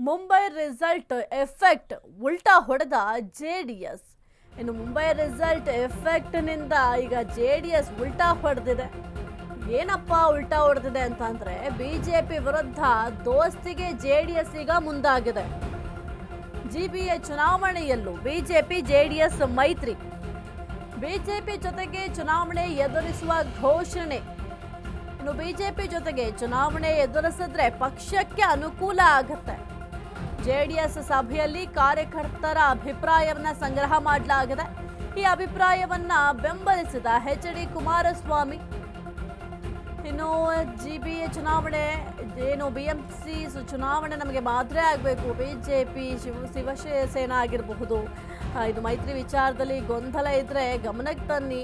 Mumbai result effect ಉಲ್ಟಾ ಹೊಡೆದ JDS. ಇನ್ನು ಮುಂಬೈ ರಿಸಲ್ಟ್ ಎಫೆಕ್ಟ್ ನಿಂದ ಈಗ ಜೆಡಿಎಸ್ ಉಲ್ಟಾ ಹೊಡೆದಿದೆ. ಏನಪ್ಪಾ ಉಲ್ಟಾ ಹೊಡೆದಿದೆ ಅಂತಂದ್ರೆ ಬಿಜೆಪಿ ವಿರುದ್ಧ ದೋಸ್ತಿಗೆ ಜೆಡಿಎಸ್ ಈಗ ಮುಂದಾಗಿದೆ. ಜಿಬಿಎ ಚುನಾವಣೆಯಲ್ಲೂ ಬಿಜೆಪಿ ಜೆಡಿಎಸ್ ಮೈತ್ರಿ, ಬಿಜೆಪಿ ಜೊತೆಗೆ ಚುನಾವಣೆ ಎದುರಿಸುವ ಘೋಷಣೆ. ಇನ್ನು ಬಿಜೆಪಿ ಜೊತೆಗೆ ಚುನಾವಣೆ ಎದುರಿಸಿದ್ರೆ ಪಕ್ಷಕ್ಕೆ ಅನುಕೂಲ ಆಗುತ್ತೆ. ಜೆಡಿಎಸ್ ಸಭೆಯಲ್ಲಿ ಕಾರ್ಯಕರ್ತರ ಅಭಿಪ್ರಾಯವನ್ನ ಸಂಗ್ರಹ ಮಾಡಲಾಗಿದೆ. ಈ ಅಭಿಪ್ರಾಯವನ್ನ ಬೆಂಬಲಿಸಿದ ಎಚ್.ಡಿ. ಕುಮಾರಸ್ವಾಮಿ. ಇನ್ನು ಜಿಬಿಎ ಚುನಾವಣೆ ಏನು ಬಿಎಂಸಿ ಚುನಾವಣೆ ನಮಗೆ ಮಾದರಿ ಆಗಬೇಕು. ಬಿಜೆಪಿ ಶಿವಸೇನಾ ಆಗಿರಬಹುದು, ಇದು ಮೈತ್ರಿ ವಿಚಾರದಲ್ಲಿ ಗೊಂದಲ ಇದ್ರೆ ಗಮನಕ್ಕೆ ತನ್ನಿ.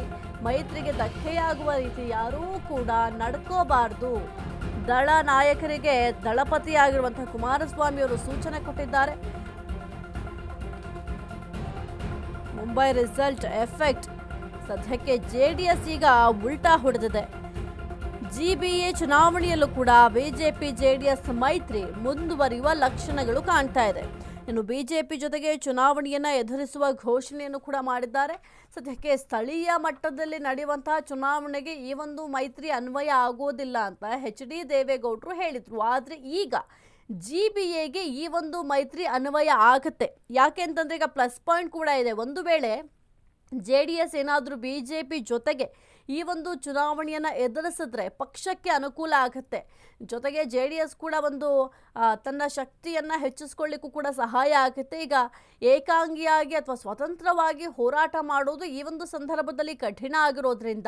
ಮೈತ್ರಿಗೆ ಧಕ್ಕೆಯಾಗುವ ರೀತಿ ಯಾರೂ ಕೂಡ ನಡ್ಕೋಬಾರ್ದು. ದಳ ನಾಯಕರಿಗೆ ದಳಪತಿಯಾಗಿರುವಂತಹ ಕುಮಾರಸ್ವಾಮಿ ಅವರು ಸೂಚನೆ ಕೊಟ್ಟಿದ್ದಾರೆ. ಮುಂಬೈ ರಿಸಲ್ಟ್ ಎಫೆಕ್ಟ್ ಸದ್ಯಕ್ಕೆ ಜೆಡಿಎಸ್ ಈಗ ಉಲ್ಟಾ ಹೊಡೆದಿದೆ. ಜಿಬಿಎ ಚುನಾವಣೆಯಲ್ಲೂ ಕೂಡ ಬಿಜೆಪಿ ಜೆಡಿಎಸ್ ಮೈತ್ರಿ ಮುಂದುವರಿಯುವ ಲಕ್ಷಣಗಳು ಕಾಣ್ತಾ ಇದೆ. ಇನ್ನು ಬಿಜೆಪಿ ಜೊತೆಗೆ ಚುನಾವಣೆಯನ್ನ ಎದುರಿಸುವ ಘೋಷಣೆಯನ್ನು ಕೂಡ ಮಾಡಿದ್ದಾರೆ. ಸದ್ಯಕ್ಕೆ ಸ್ಥಳೀಯ ಮಟ್ಟದಲ್ಲಿ ನಡೆಯುವಂತಹ ಚುನಾವಣೆಗೆ ಈ ಒಂದು ಮೈತ್ರಿ ಅನ್ವಯ ಆಗೋದಿಲ್ಲ ಅಂತ ಎಚ್.ಡಿ. ದೇವೇಗೌಡರು ಹೇಳಿದ್ರು. ಆದರೆ ಈಗ ಜಿಬಿಎಗೆ ಈ ಒಂದು ಮೈತ್ರಿ ಅನ್ವಯ ಆಗುತ್ತೆ. ಯಾಕೆ ಅಂತಂದ್ರೆ ಈಗ ಪ್ಲಸ್ ಪಾಯಿಂಟ್ ಕೂಡ ಇದೆ. ಒಂದು ವೇಳೆ ಜೆಡಿಎಸ್ ಏನಾದರೂ ಬಿಜೆಪಿ ಜೊತೆಗೆ ಈ ಒಂದು ಚುನಾವಣೆಯನ್ನು ಎದುರಿಸಿದ್ರೆ ಪಕ್ಷಕ್ಕೆ ಅನುಕೂಲ ಆಗುತ್ತೆ. ಜೊತೆಗೆ ಜೆಡಿಎಸ್ ಕೂಡ ಒಂದು ತನ್ನ ಶಕ್ತಿಯನ್ನು ಹೆಚ್ಚಿಸ್ಕೊಳ್ಳಿಕ್ಕೂ ಕೂಡ ಸಹಾಯ ಆಗುತ್ತೆ. ಈಗ ಏಕಾಂಗಿಯಾಗಿ ಅಥವಾ ಸ್ವತಂತ್ರವಾಗಿ ಹೋರಾಟ ಮಾಡೋದು ಈ ಒಂದು ಸಂದರ್ಭದಲ್ಲಿ ಕಠಿಣ ಆಗಿರೋದ್ರಿಂದ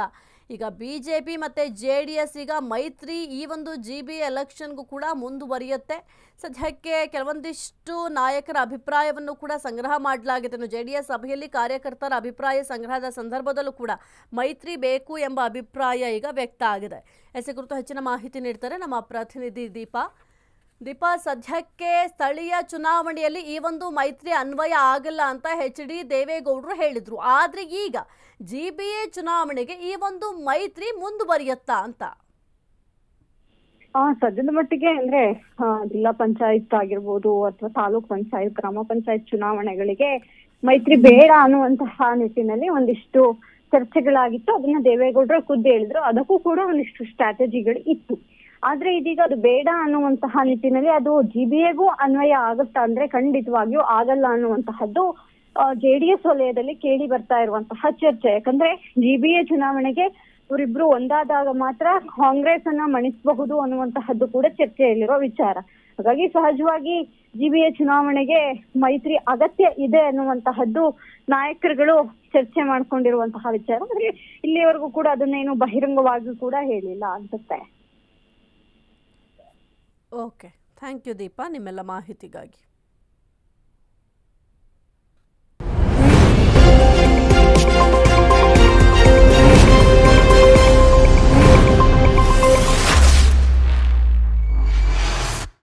ಈಗ ಬಿಜೆಪಿ ಮತ್ತು ಜೆಡಿಎಸ್ ಈಗ ಮೈತ್ರಿ ಈ ಒಂದು ಜಿಬಿ ಎಲೆಕ್ಷನ್ಗೂ ಕೂಡ ಮುಂದುವರಿಯುತ್ತೆ. ಸದ್ಯಕ್ಕೆ ಕೆಲವೊಂದಿಷ್ಟು ನಾಯಕರ ಅಭಿಪ್ರಾಯವನ್ನು ಕೂಡ ಸಂಗ್ರಹ ಮಾಡಲಾಗಿದೆ. ಜೆಡಿಎಸ್ ಸಭೆಯಲ್ಲಿ ಕಾರ್ಯಕರ್ತರ ಅಭಿಪ್ರಾಯ ಸಂಗ್ರಹದ ಸಂದರ್ಭದಲ್ಲೂ ಕೂಡ ಮೈತ್ರಿ ಬೇಕು ಎಂಬ ಅಭಿಪ್ರಾಯ ಈಗ ವ್ಯಕ್ತ ಆಗಿದೆ. ಎಸ್ ಕುರಿತು ಹೆಚ್ಚಿನ ಮಾಹಿತಿ ನೀಡ್ತಾರೆ ನಮ್ಮ ಪ್ರತಿನಿಧಿ ದೀಪಾ. ಸದ್ಯಕ್ಕೆ ಸ್ಥಳೀಯ ಚುನಾವಣೆಯಲ್ಲಿ ಈ ಒಂದು ಮೈತ್ರಿ ಅನ್ವಯ ಆಗಲ್ಲ ಅಂತ ಎಚ್.ಡಿ. ದೇವೇಗೌಡರು ಹೇಳಿದ್ರು. ಆದ್ರೆ ಈಗ ಜಿಬಿಎ ಚುನಾವಣೆಗೆ ಈ ಒಂದು ಮೈತ್ರಿ ಮುಂದುವರಿಯುತ್ತಾ ಅಂತ? ಸದ್ಯದ ಮಟ್ಟಿಗೆ ಅಂದ್ರೆ ಜಿಲ್ಲಾ ಪಂಚಾಯತ್ ಆಗಿರ್ಬೋದು ಅಥವಾ ತಾಲೂಕ್ ಪಂಚಾಯತ್, ಗ್ರಾಮ ಪಂಚಾಯತ್ ಚುನಾವಣೆಗಳಿಗೆ ಮೈತ್ರಿ ಬೇಡ ಅನ್ನುವಂತಹ ನಿಟ್ಟಿನಲ್ಲಿ ಒಂದಿಷ್ಟು ಚರ್ಚೆಗಳಾಗಿತ್ತು. ಅದನ್ನ ದೇವೇಗೌಡರು ಖುದ್ದು ಹೇಳಿದ್ರು. ಅದಕ್ಕೂ ಕೂಡ ಒಂದಿಷ್ಟು ಸ್ಟ್ರಾಟಜಿಗಳು ಇತ್ತು. ಆದ್ರೆ ಇದೀಗ ಅದು ಬೇಡ ಅನ್ನುವಂತಹ ನಿಟ್ಟಿನಲ್ಲಿ ಅದು ಜಿಬಿಎಗೂ ಅನ್ವಯ ಆಗುತ್ತಾ ಅಂದ್ರೆ ಖಂಡಿತವಾಗಿಯೂ ಆಗಲ್ಲ ಅನ್ನುವಂತಹದ್ದು ಜೆಡಿಎಸ್ ವಲಯದಲ್ಲಿ ಕೇಳಿ ಬರ್ತಾ ಇರುವಂತಹ ಚರ್ಚೆ. ಯಾಕಂದ್ರೆ ಜಿಬಿಎ ಚುನಾವಣೆಗೆ ಇವರಿಬ್ರು ಒಂದಾದಾಗ ಮಾತ್ರ ಕಾಂಗ್ರೆಸ್ ಅನ್ನ ಮಣಿಸಬಹುದು ಅನ್ನುವಂತಹದ್ದು ಕೂಡ ಚರ್ಚೆಯಲ್ಲಿರೋ ವಿಚಾರ. ಹಾಗಾಗಿ ಸಹಜವಾಗಿ ಜಿಬಿಎ ಚುನಾವಣೆಗೆ ಮೈತ್ರಿ ಅಗತ್ಯ ಇದೆ ಅನ್ನುವಂತಹದ್ದು ನಾಯಕರುಗಳು ಚರ್ಚೆ ಮಾಡ್ಕೊಂಡಿರುವಂತಹ ವಿಚಾರ. ಆದ್ರೆ ಇಲ್ಲಿವರೆಗೂ ಕೂಡ ಅದನ್ನೇನು ಬಹಿರಂಗವಾಗಿ ಕೂಡ ಹೇಳಿಲ್ಲ ಅನ್ಸುತ್ತೆ. ಓಕೆ, ಥ್ಯಾಂಕ್ ಯು ದೀಪಾ ನಿಮ್ಮೆಲ್ಲ ಮಾಹಿತಿಗಾಗಿ.